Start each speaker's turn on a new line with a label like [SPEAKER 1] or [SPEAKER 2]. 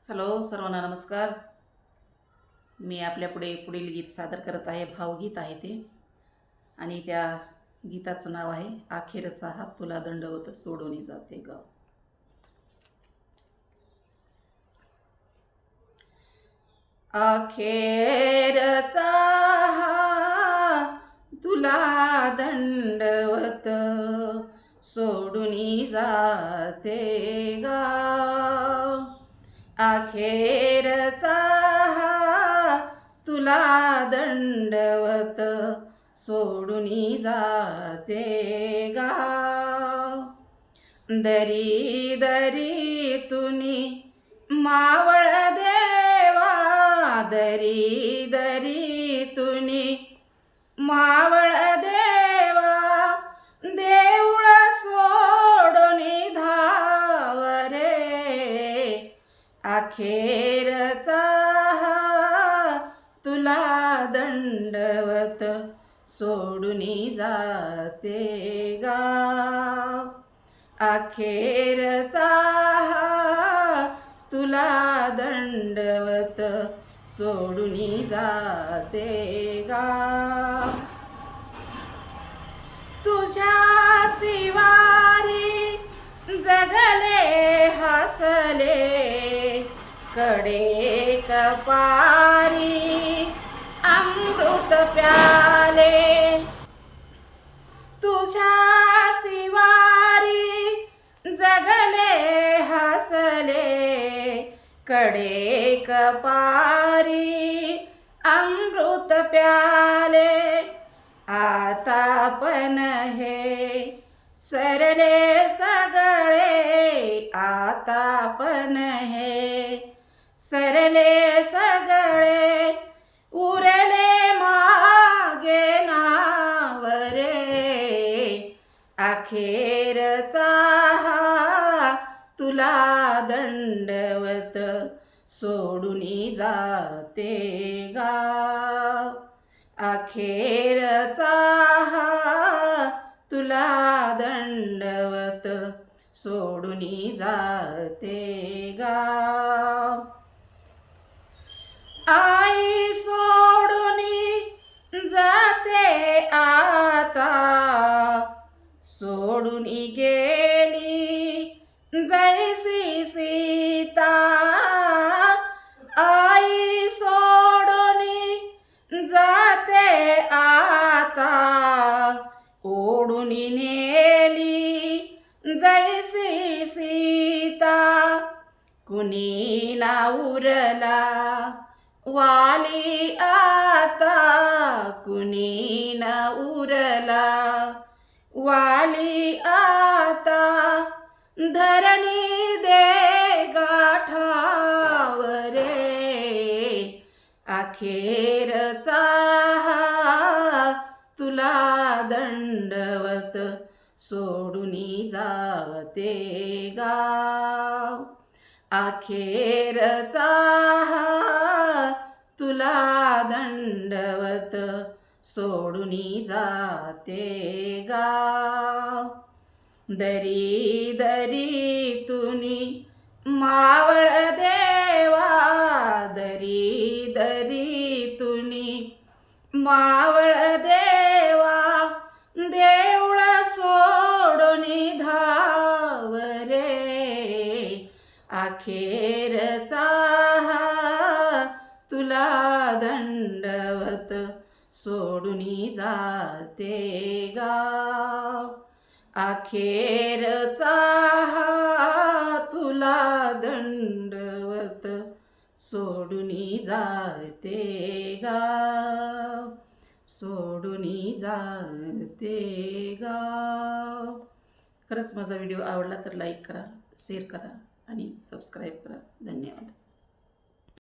[SPEAKER 1] Hello सर्वांना नमस्कार. मी पुढील गीत सादर करत आहे. भावगीत आहे ते, आणि त्या गीताचं नाव आहे अखेरचा हात तुला दंडवत सोडून जाते गाव. अखेरचा हात तुला दंडवत सोडून जाते गाव. अखेरचा तुला दंडवत सोडून जाते गाव. दरी दरी तुनी मावळ देवा, दरी दरी तुनी मावळ देवा, देऊळ सोडून धाव रे. अखेरचा तुला दंडवत सोडून जाते गाव. अखेरचा तुला दंडवत सोडून जाते गाव. तुझ्या शिवारी जगले हसले कडे कपारी अमृत प्याले. तुझ्या शिवारी जगले हसले कडे कपारी अमृत प्याले. आता पण हे सरले सगळे, आता पण हे सरले सगळे, उरले मागे नाव रे. अखेरचा तुला दंडवत सोडून जाते गाव. अखेरचा तुला दंडवत सोडून जाते गाव. आई सोडून जाते आता, सोडून गेली जैसी सीता. आई सोडून जाते आता, ओढून नेली जैसी सीता. कुणी ना उरला वाली आता, कुणी न उरला वाली आता. धरणी दे गाठाव रे. अखेरचा तुला दंडवत सोडून जाते गाव. अखेरचा तुला दंडवत सोडून जाते गाव. दरी दरी तुनी मावळ देवा, दरी दरी तुनी मावळ देवा, देऊळ सोडून धाव रे. अखेरचा तुला दंडवत सोडून जाते गाव. अखेरचा तुला दंडवत सोडून जाते गाव, सोडून जाते गाव. खरंच माझा व्हिडिओ आवडला तर लाईक करा, शेअर करा आणि सबस्क्राईब करा. धन्यवाद.